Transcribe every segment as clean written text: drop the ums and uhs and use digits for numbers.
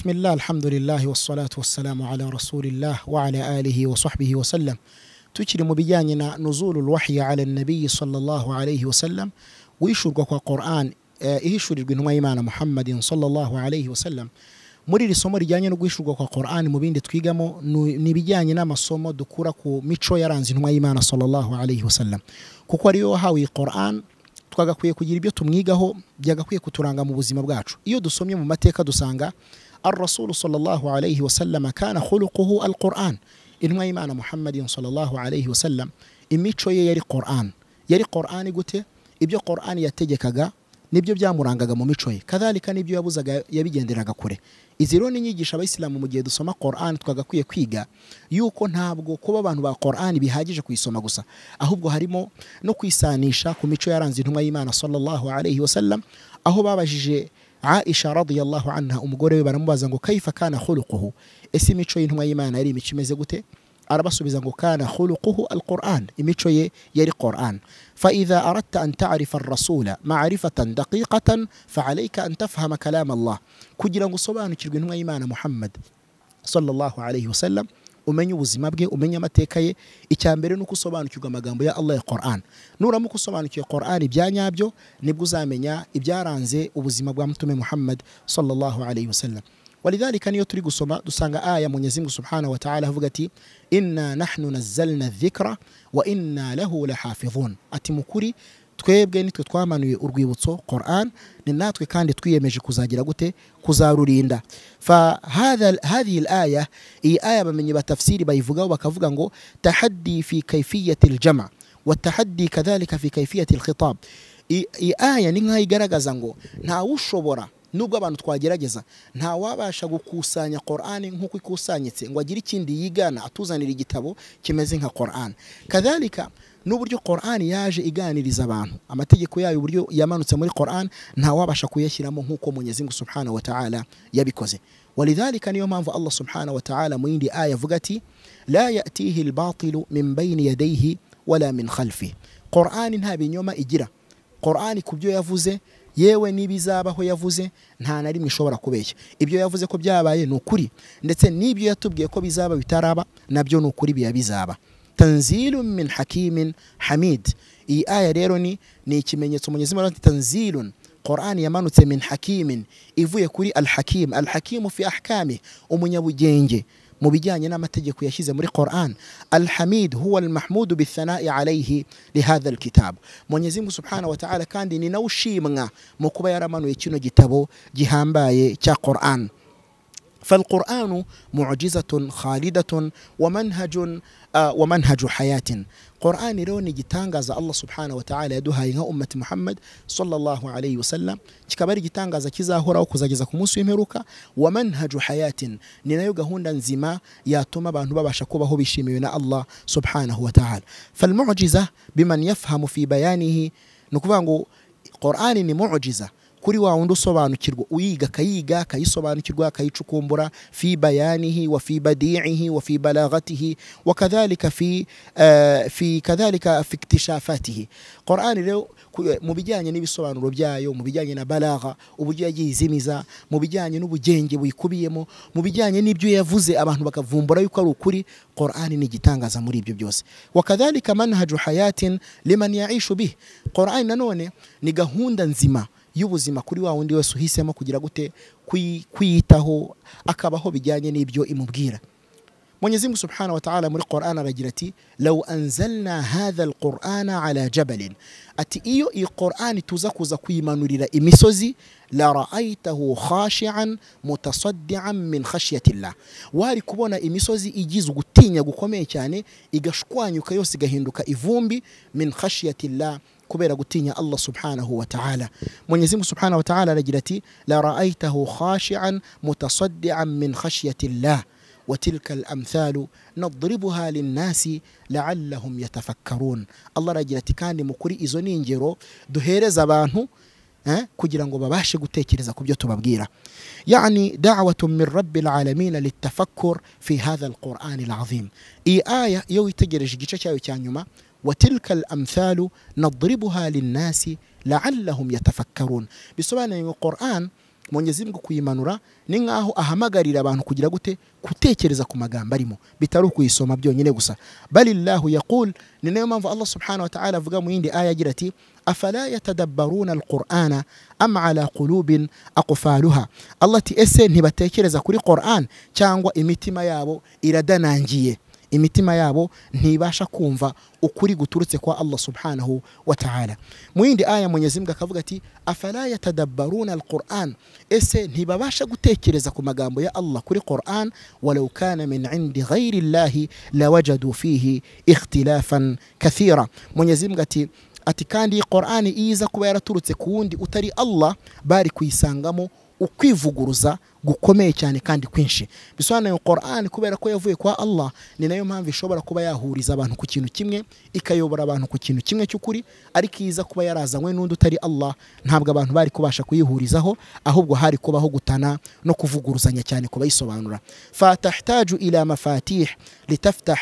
بسم الله الحمد لله والصلاة والسلام على رسول الله وعلى آله وصحبه وسلم. تجري مبياننا نزول الوحي على النبي صلى الله عليه وسلم ويشرق القرآن يشرق نويمان محمد صلى الله عليه وسلم. muri risomo rijyanye no gwishurwa kwa Qur'an mu bindi twigamo nibijyanye n'amasomo dukura ku mico yaranze intumwa y'Imana sallallahu alayhi wasallam, kuko ariyo wahawe Qur'an twagakwiye kugira ibyo tumwigaho byagakwiye kuturanga mu buzima bwacu. Iyo dusomye mu mateka dusanga ar-rasul sallallahu alayhi wasallam kana khuluquhu al-Qur'an, intumwa y'Imana Muhammadin sallallahu alayhi wasallam imico ye yari Qur'an gute? Ibyo Qur'an yategekaga nibyo byamurangaga mu mico ye, kadhalika nibyo yabuzaga yabigenderaga kure. Iziro ni nyigisha abayisilamu mu gihe dusoma Qur'an twagakwiye kwiga yuko ntabwo kuba abantu ba Qur'an bihagije kuyisoma gusa, ahubwo harimo no kwisanisha ku mico yaranze intumwa y'Imana sallallahu alayhi wasallam. Aho babajije Aisha radiyallahu anha umugore we baramubaza ngo kaifa kana khuluquhu, ese imico y'intumwa y'Imana yari imico imeze gute? arabasubiza ngo kana khuluquhu al-Qur'an, imico ye yari Qur'an. فإذا أردت أن تعرف الرسول معرفة دقيقة فعليك أن تفهم كلام الله. kugira ngo sobanukirwe intumwa y'Imana Muhammad sallallahu alayhi wasallam, umenye ubuzima bwe, umenye amateka ye, icyambere nuko usobanukirwa amagambo ya Allah ya Qur'an. Nuramuka usobanukiye Qur'an ibyanyabyo nibwo uzamenya ibyaranze ubuzima bwa Mtume Muhammad sallallahu alayhi wasallam. ولذلك niyo turi gusoma dusanga aya Mwenyezi Mungu Subhanahu wa Ta'ala avuga ati inna nahnu nazzalna adh-dhikra wa inna lahu lahafizun, ati mukuri twebwe nitwe twamanuye urwibutso Qur'an, ni natwe kandi twiyemeje kuzagira gute? Kuzarurinda. Fa hadhihi al-aya, iyi aya bamenye batafsiri bayivugaho bakavuga ngo tahaddi fi kayfiyati al-jam' wa tahaddi kadhalika fi kayfiyati al-khitab. Iyi aya ni nkaho igaragaza ngo nta ushobora, nubwo abantu twagerageza, nta wabasha gukusanya Qur'an nkuko ikusanyitse ngo agire ikindi yigana atuzanira igitabo kimeze nka Qur'an. Kadhalika n'uburyo Qur'an yaje iganiriza abantu, amategeko yayo uburyo yamanutse muri Qur'an nta wabasha kuyashyiramo nkuko Mwenyezi Mungu Subhanahu wa Ta'ala yabikoze. Walidhalika niyo mpamvu Allah Subhanahu wa Ta'ala mu yindi aya avuga ati la ya'tihi al-batilu min bayni yadayhi wala min khalfihi. Qur'an nta binyoma igira. Qur'an kubyo yavuze yewe nibizabaho yavuze nta na rimwe ishobora kubeshya. Ibyo yavuze ko byabaye nukuri, ndetse nibyo yatubwiye ko bizaba bitaraba nabyo nukuri bizaba. Tanzilun min hakimin hamid. Iyi aya rero ni ikimenyetso Mwenyezi Mungu ati tanzilun, Qur'an yamanutse min hakimin, ivuye kuri al-hakim. Al-hakim fi ahkami, umunyabugenge mu bijyanye n'amategeko yashyize muri Qur'an. Al-hamid huwa al-mahmud bi-thana'i alayhi li hadha al-kitab. Mwenyezi Mungu Subhanahu wa Ta'ala kandi ni nawushimwa mu kuba yaramanuye kino gitabo gihambaye cya Qur'an. فالقرآن معجزة خالدة ومنهج حياة. قرآن روني جتانغاز الله سبحانه وتعالى يدوها ينها أمة محمد صلى الله عليه وسلم كباري جتانغاز كذا هو وكذا كموسو يمروكا ومنهج حياة نينايوغا هوندا نزيما ياتوما بانوبا شكوبا هو بشيميونا الله سبحانه وتعالى. فالمعجزة بمن يفهم في بيانه نكوانغو قرآن ni معجزة kuri wa wundi usobanukirwa uyiga kayisobanukirwa kayicukumbura fi bayanihi wa fi badi'ihi wa fi balaghatihi wa kadhalika fi kadhalika fi iktishafatihi. Qur'an rero mu bijyanye n'ibisobanuro byayo, mu bijyanye na balagha uburyo yagizimiza, mu bijyanye n'ubugenge buyikubiyemo, mu bijyanye n'ibyo yavuze abantu bakavumbura yuko ari ukuri, Qur'an ni gitangaza muri ibyo byose. Wa kadhalika manhaju hayatin liman ya'ishu bih. Qur'an nanone ni gahunda nzima y'ubuzima kuri wa wundi wese uhisemo kugira gute kwiyitaho akabaho bijyanye n'ibyo imubwira. Mwenyezi Mungu Subhanahu wa Ta'ala muri Qur'an aragira ati law anzalna hadha al-Qur'ana ala jabalin, ati iyo iyi Qur'an tuza kuza kuyimanurira imisozi la ra'aytahu khashi'an mutasaddian min khashyati Allah, wari kubona imisozi igize gutinya gukomeye cyane igashwanyuka yose igahinduka ivumbi min khashyati Allah, kubera gutinya Allah Subhanahu wa Ta'ala. Mwenyezi Mungu Subhanahu wa Ta'ala aragira ati la ra'aytahu khashi'an mutasaddian min khashyati Allah وتلك الأمثال نضربها للناس لعلهم يتفكرون. الله aragira ati kandi mukuri izo ni ingero duhereza abantu kugira ngo babashe gutekereza ku byo tubabwira. يعني دعوة من رب العالمين للتفكر في هذا القرآن العظيم. iyi aya iyo witegereje igice cyayo cya nyuma وتلك الأمثال نضربها للناس لعلهم يتفكرون, bisobanuye ngo Qur'an Mwenyezi Mungu kuyimanura ni nkaho ahamagarira abantu kugira gute gutekereza ku magambo arimo bitari ukuyisoma byonyine gusa. Balillahu yaqul, ni nayo mpamvu Allah subhanahu wa ta'ala avuga mu yindi aya agira ati afala yatadabbaruna alqur'ana am ala qulubin aqfaluha. Allah ati ese ntibatekereza kuri Qur'an cyangwa imitima yabo iradanangiye, imitima yabo ntibasha kumva ukuri guturutse kwa Allah subhanahu wa ta'ala. Mu yindi aya Mwenyezi Mungu akavuga ati afala yatadabbaruna alquran, ese ntibabasha gutekereza ku magambo ya Allah kuri Qur'an, walau kana min indi ghairi llahi lawajadu fihi ikhtilafan kathira. Mwenyezi Mungu ati kandi Qur'ani iza kuba yaraturutse ku wundi utari Allah bari kuyisangamo ukwivuguruza gukomeye cyane kandi kwinshi. Bisobanuye Qur'an kubera ko yavuye kwa Allah, ni nayo mpamvu ishobora kuba yahuriza abantu ku kintu kimwe, ikayobora abantu ku kintu kimwe cy'ukuri, ariko iza kuba yarazanywe n'undi utari Allah ntabwo abantu bari kubasha kuyihurizaho, ahubwo hari kubaho gutana no kuvuguruzanya cyane kubayisobanura. Fatahtaju ila mafatih litaftah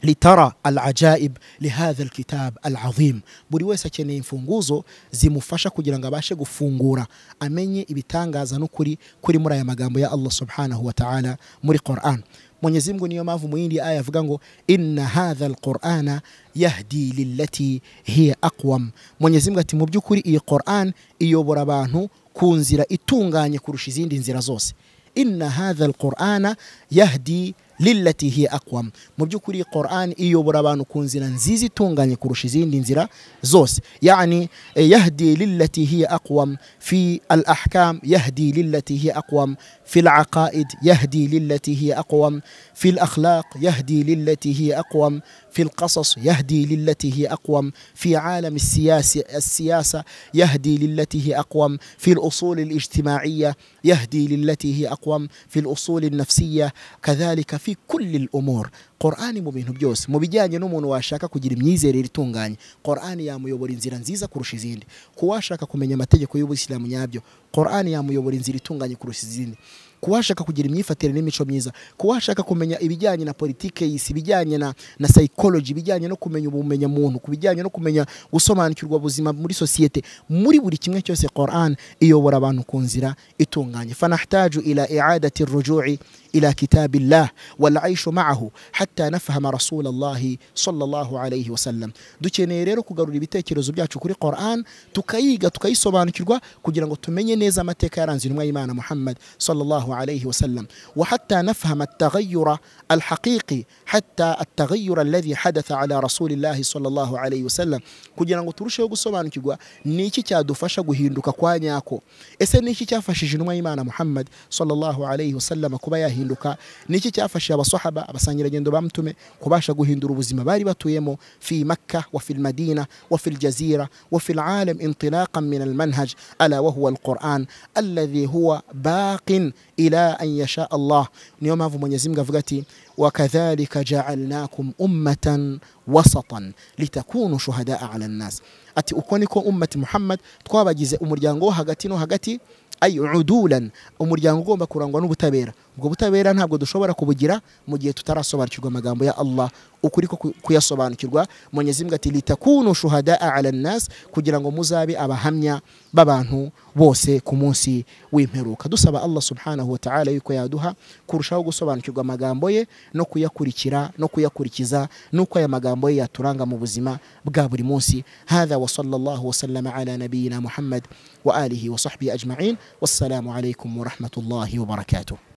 litara al-ajaib lihadha al-kitab al-azim. Buri wese akeneye imfunguzo zimufasha kugira ngo abashe gufungura amenye ibitangaza n'ukuri kuri muri aya magambo ya Allah subhanahu wa ta'ala muri Qur'an. Mwenyezi Mungu niyo mpamvu mu yindi aya avuga ngo inna hadha al-Qur'ana yahdi lillati hiya aqwam. Mwenyezi Mungu ati mu by'ukuri iyi Qur'an iyobora abantu ku nzira itunganye kurusha izindi nzira zose. Inna hadha al-Qur'ana yahdi lillati hiya aqwam. Mu by'ukuri Qur'an iyobora abantu ku nzira nziza itunganye kurusha izindi nzira zose. Yani yahdi lillati hiya aqwam fi al-ahkam, yahdi lillati hiya aqwam في العقائد، يهدي للتي هي أقوم في الأخلاق، يهدي للتي هي أقوم في القصص، يهدي للتي هي أقوم في عالم السياسة، يهدي للتي هي أقوم في الأصول الاجتماعية، يهدي للتي هي أقوم في الأصول النفسية، كذلك في كل الأمور. Qur'ani mu bintu byose mu bijyanye n'umuntu washaka kugira imyizerere itunganye, Qur'ani yamuyobora inzira nziza kurusha izindi. Kuwashaka kumenya amategeko y'Ubuyisilamu nyabyo, Qur'ani yamuyobora inzira itunganye kurusha izindi. Kuwashaka kugira imyifatire n'imico myiza, kuwashaka kumenya ibijyanye na politike y'isi, ibijyanye na psychology, ibijyanye no kumenya ubumenya muntu, kubijyanye no kumenya gusobanukirwa ubuzima muri societe, muri buri kimwe cyose Qur'an iyobora abantu ku nzira itunganye. Fanahtaju ila i'adati ar-ruju'i ila kitabillah wal 'aishu ma'ahu hatta nafhama Rasulullahi sallallahu alayhi wa sallam. Dukeneye rero kugarura ibitekerezo byacu kuri Qur'an, tukayiga tukayisobanukirwa kugira ngo tumenye neza amateka yaranze intumwa y'Imana Muhammad sallallahu عليه وسلم، وحتى نفهم التغير الحقيقي، حتى التغير الذي حدث على رسول الله صلى الله عليه وسلم، kugira ngo turusheho gusobanukirwa niki cyadufasha guhinduka kwa nyako. Ese niki cyafashije intumwa y'Imana Muhammad sallallahu alayhi wasallam kuba yahinduka? Niki cyafashije abasahaba abasangiragendo bamtume kubasha guhindura ubuzima bari batuyemo fi Makkah wa fi al-Madina wa fi al-Jazira wa fi al-alam intilaqan min al-manhaj ala wa huwa al-Qur'an alladhi huwa baqin ila an yasha Allah. Niyo mpamvu Mwenyezi Mungu avuga ati wakadhalika ja'alnakum ummatan wasatan litakunu shuhadaa 'ala an-nas. Ati uko niko ummati Muhammad twabagize umuryango hagati no hagati, ay udulan, umuryango ugomba kurangwa n'ubutabera. Ubwo butabera ntabwo dushobora kubugira mu gihe tutarasobanukirwa amagambo ya Allah ukuri ko kuyasobanukirwa. Mwenyezi Mungu ati litakunu shuhadaa 'ala an-nas, kugira ngo muzabe abahamya b'abantu bose ku munsi w'imperuka. Dusaba Allah subhanahu wa ta'ala yuko yaduha kurushaho gusobanukirwa amagambo ye no kuyakurikira no kuyakurikiza, nuko aya magambo ye yaturanga mu buzima bwa buri munsi. Hadha wa sallallahu wa sallama ala nabiyyina Muhammad wa alihi wa sahbihi ajma'in. Wassalamu alaykum wa rahmatullahi wa barakatuh.